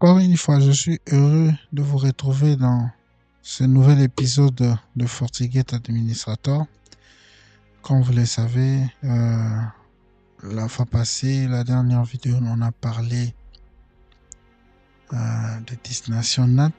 Encore une fois, je suis heureux de vous retrouver dans ce nouvel épisode de FortiGate Administrator. Comme vous le savez, la fois passée, la dernière vidéo, on a parlé de destination NAT,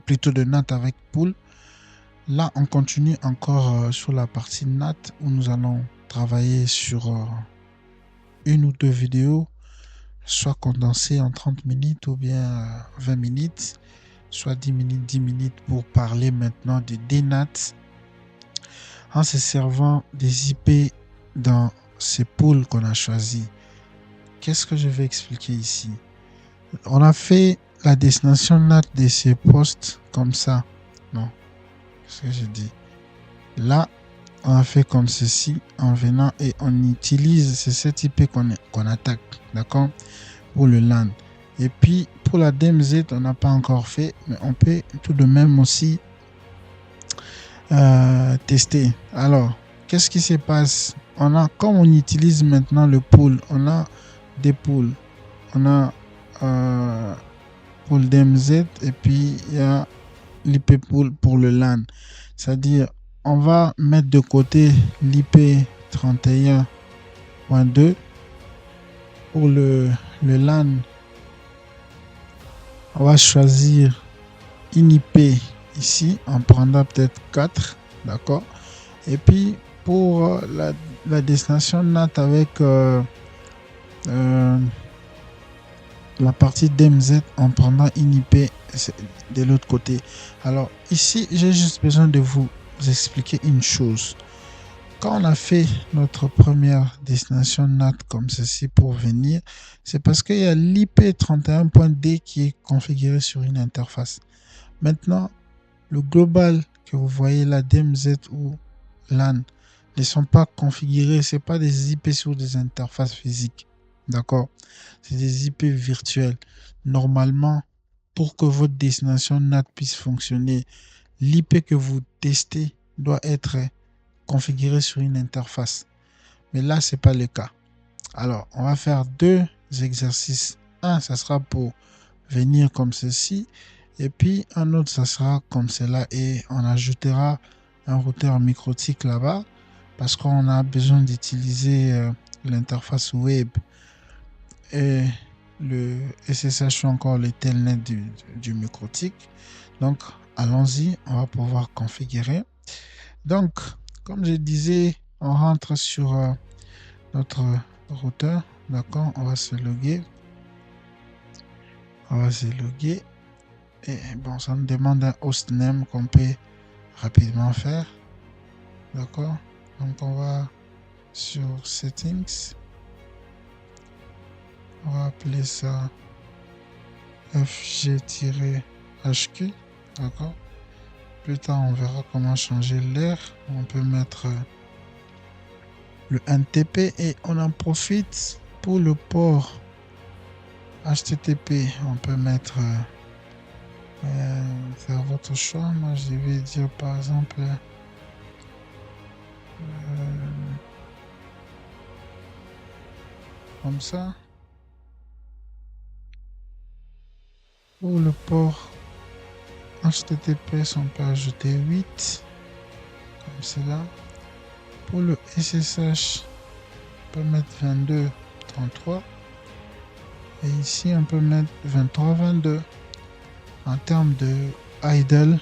plutôt de NAT avec pool. Là, on continue encore sur la partie NAT où nous allons travailler sur une ou deux vidéos, soit condensées en 30 minutes ou bien 20 minutes, soit 10 minutes pour parler maintenant de DNAT en se servant des IP dans ces pools qu'on a choisis. Qu'est-ce que je vais expliquer ici? On a fait la destination NAT de ces postes comme ça. Non, qu'est-ce que j'ai dit? Là, on a fait comme ceci en venant et on utilise cette IP qu'on attaque, d'accord, pour le LAN. Et puis pour la DMZ, on n'a pas encore fait, mais on peut tout de même aussi tester. Alors, qu'est-ce qui se passe? Comme on utilise maintenant le pool, on a des pools. On a pool DMZ et puis il y a l'IP pool pour le LAN. C'est-à-dire, on va mettre de côté l'IP 31.2 pour le LAN. On va choisir une IP ici, on prendra peut-être 4, d'accord. Et puis pour la destination NAT avec la partie DMZ, on prendra une IP de l'autre côté. Alors ici, j'ai juste besoin de vous expliquer une chose. Quand on a fait notre première destination NAT comme ceci pour venir, c'est parce qu'il y a l'IP 31.D qui est configuré sur une interface. Maintenant, le global que vous voyez là, DMZ ou LAN, ne sont pas configurés. Ce n'est pas des IP sur des interfaces physiques. D'accord? C'est des IP virtuels. Normalement, pour que votre destination NAT puisse fonctionner, l'IP que vous testez doit être configuré sur une interface. Mais là, ce n'est pas le cas. Alors, on va faire deux exercices. Un, ça sera pour venir comme ceci. Et puis, un autre, ça sera comme cela. Et on ajoutera un routeur MikroTik là-bas parce qu'on a besoin d'utiliser l'interface web et le SSH ou encore le telnet du MikroTik. Donc, allons-y. On va pouvoir configurer. Donc, comme je disais, on rentre sur notre routeur. D'accord, on va se loguer. Et bon, ça me demande un hostname qu'on peut rapidement faire. D'accord, donc on va sur Settings. On va appeler ça FG-HQ. D'accord. Plus tard, on verra comment changer l'air. On peut mettre le NTP et on en profite pour le port HTTP. On peut mettre faire votre choix. Moi, je vais dire par exemple comme ça. Pour le port HTTPS, on peut ajouter 8 comme cela. Pour le SSH, on peut mettre 22 33 et ici on peut mettre 23 22. En termes de idle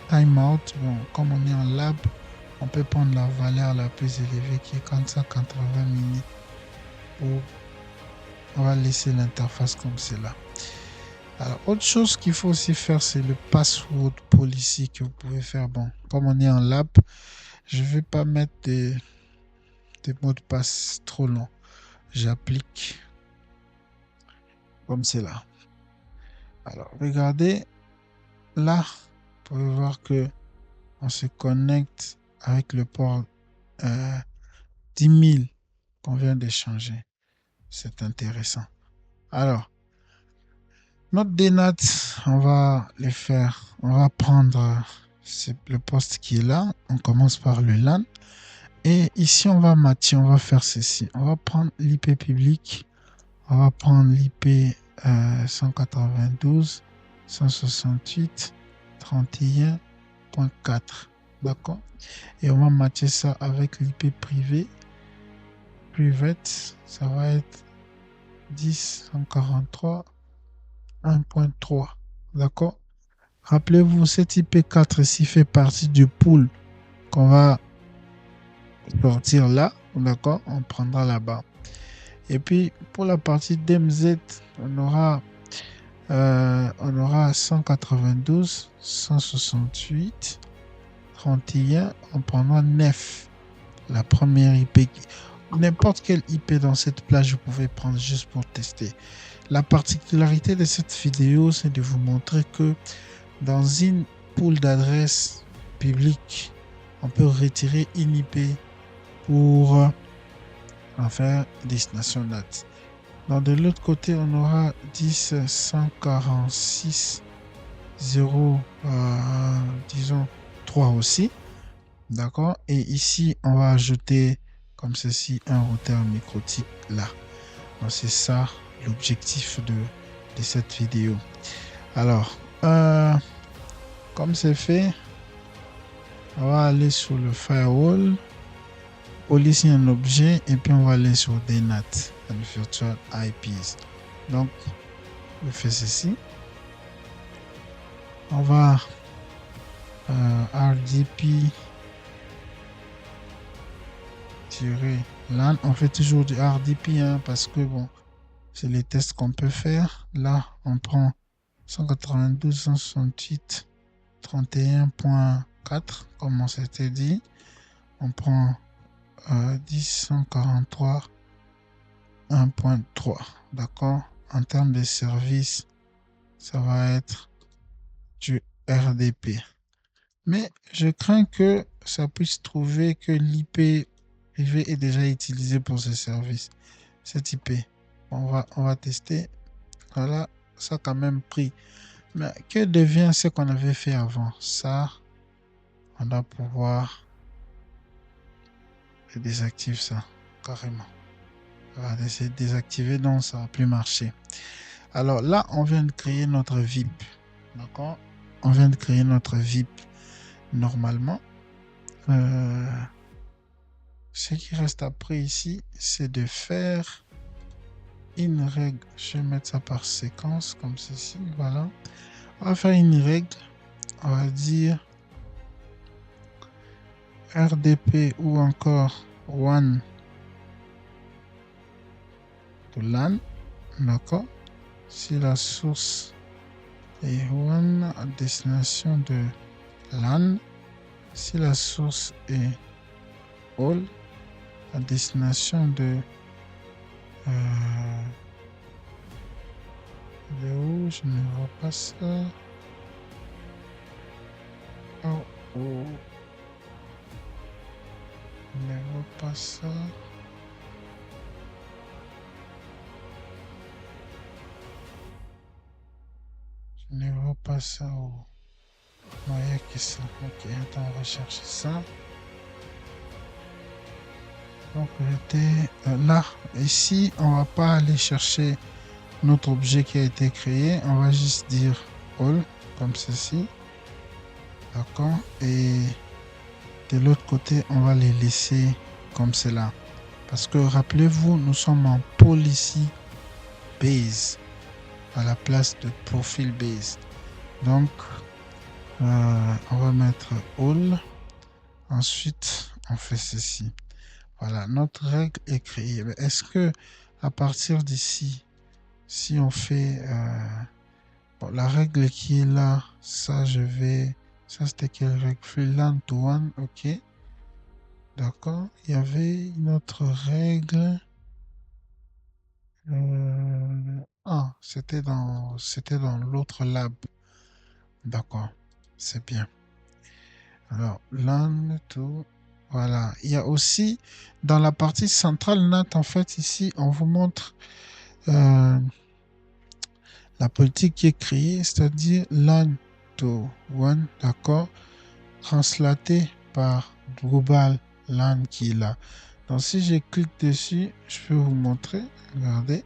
timeout, bon, comme on est en lab, on peut prendre la valeur la plus élevée qui est 480 minutes. On va laisser l'interface comme cela. Alors, autre chose qu'il faut aussi faire, c'est le password policy que vous pouvez faire. Bon, comme on est en lab, je ne vais pas mettre des mots de passe trop longs. J'applique comme cela. Alors, regardez, là, vous pouvez voir que on se connecte avec le port 10 000 qu'on vient d'échanger. C'est intéressant. Alors, notre DNAT, on va le faire. On va prendre le poste qui est là. On commence par le LAN. Et ici, on va matcher. On va faire ceci. On va prendre l'IP public. On va prendre l'IP 192.168.31.4. D'accord? Et on va matcher ça avec l'IP privé. Private, ça va être 10.143.1.3. D'accord? Rappelez-vous, cet IP4 ici fait partie du pool qu'on va sortir là. D'accord? On prendra là-bas. Et puis, pour la partie DMZ, on aura 192, 168, 31. On prendra 9. La première IP. N'importe quelle IP dans cette plage, vous pouvez prendre juste pour tester. La particularité de cette vidéo, c'est de vous montrer que dans une pool d'adresses publiques, on peut retirer une IP pour en faire destination NAT. Donc de l'autre côté, on aura 10 146 0 disons 3 aussi. D'accord? Et ici, on va ajouter comme ceci un routeur microtique là. Donc c'est ça l'objectif de cette vidéo. Alors, comme c'est fait, on va aller sur le firewall, ici un objet et puis on va aller sur DNAT, Virtual IPs. Donc, je fais ceci. On va RDP LAN. On fait toujours du RDP parce que bon, c'est les tests qu'on peut faire. Là, on prend 192.168.31.4 comme on s'était dit. On prend 10.143.1.3. D'accord? En termes de service, ça va être du RDP. Mais je crains que ça puisse trouver que l'IP privé est déjà utilisé pour ce service. Cette IP. On va tester. Voilà, ça a quand même pris. Mais que devient ce qu'on avait fait avant? Ça, on doit pouvoir désactiver ça carrément. On va essayer de désactiver, donc ça va plus marcher. Alors là, on vient de créer notre VIP. D'accord? On vient de créer notre VIP normalement. Ce qui reste après ici, c'est de faire une règle. Je vais mettre ça par séquence comme ceci. Voilà. On va faire une règle. On va dire RDP ou encore one to LAN. D'accord. Si la source est one à destination de LAN. Si la source est all à destination de où je ne vois pas ça. Oh, oh. Je ne vois pas ça. Je ne vois pas ça. Oh. Non, il n'y a que ça. Ok, attends, on va chercher ça. Donc, j'étais là. Ici, on va pas aller chercher notre objet qui a été créé. On va juste dire all, comme ceci. D'accord. Et de l'autre côté, on va les laisser comme cela. Parce que rappelez-vous, nous sommes en policy base à la place de profil base. Donc, on va mettre all. Ensuite, on fait ceci. Voilà, notre règle est créée. Est-ce que à partir d'ici, si on fait bon, la règle qui est là, ça je vais, ça c'était quelle règle? Freeland to one, ok. D'accord. Il y avait une autre règle. C'était dans l'autre lab. D'accord, c'est bien. Alors, LAN to, voilà. Il y a aussi dans la partie centrale NAT, en fait, ici, on vous montre la politique qui est créée, c'est-à-dire LAN to one, d'accord, translaté par global LAN qui est là. Donc, si je clique dessus, je peux vous montrer. Regardez.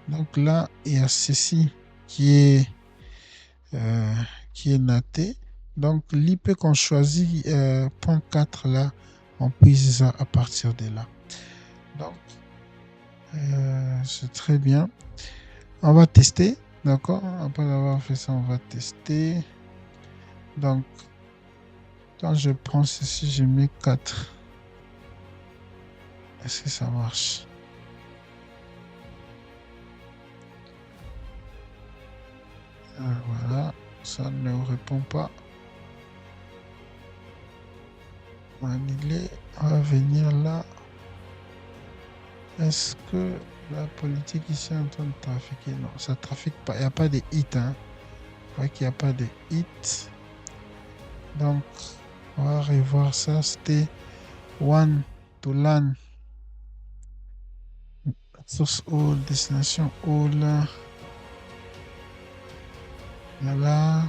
Donc là, il y a ceci qui est noté. Donc l'IP qu'on choisit, point 4 là, on puise ça à partir de là. Donc c'est très bien. On va tester, d'accord? Après avoir fait ça, on va tester. Donc quand je prends ceci, je mets 4. Est-ce que ça marche? Voilà, ça ne répond pas. Annuler, on va venir là. Est-ce que la politique ici est en train de trafiquer? Non, ça ne trafique pas. Il n'y a pas de hit. Hein. Je vois qu'il n'y a pas de hit. Donc, on va revoir ça. C'était one to LAN. Source all, destination all. Voilà.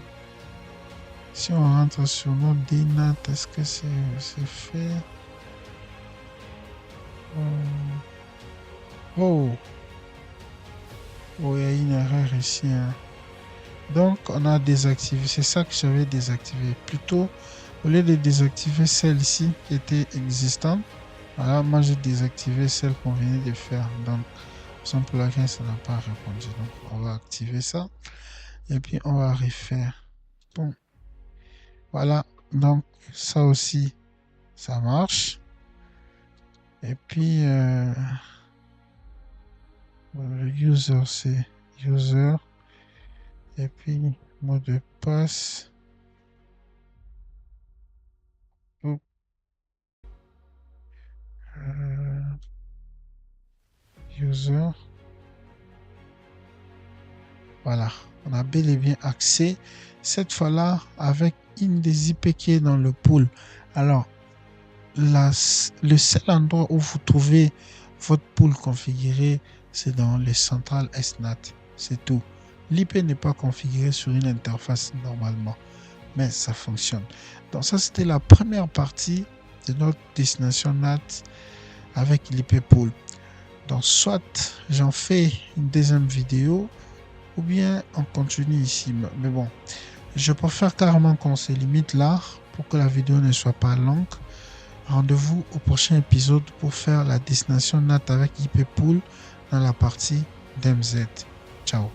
Si on rentre sur notre DNAT, est-ce que c'est fait? Oh, il y a une erreur ici. Hein. Donc, on a désactivé. C'est ça que j'avais désactivé. Plutôt, au lieu de désactiver celle-ci qui était existante, voilà, moi j'ai désactivé celle qu'on venait de faire. Donc, son plugin, ça n'a pas répondu. Donc, on va activer ça. Et puis, on va refaire. Bon. Voilà. Donc, ça aussi, ça marche. Et puis, le user, c'est user. Et puis, mot de passe. User. Voilà, on a bel et bien accès. Cette fois-là, avec une des IP qui est dans le pool. Alors, le seul endroit où vous trouvez votre pool configuré, c'est dans les centrales SNAT. C'est tout. L'IP n'est pas configuré sur une interface normalement, mais ça fonctionne. Donc ça, c'était la première partie de notre destination NAT avec l'IP pool. Donc soit j'en fais une deuxième vidéo, ou bien on continue ici. Mais bon, je préfère carrément qu'on se limite là pour que la vidéo ne soit pas longue. Rendez-vous au prochain épisode pour faire la destination NAT avec IP Pool dans la partie DMZ. Ciao.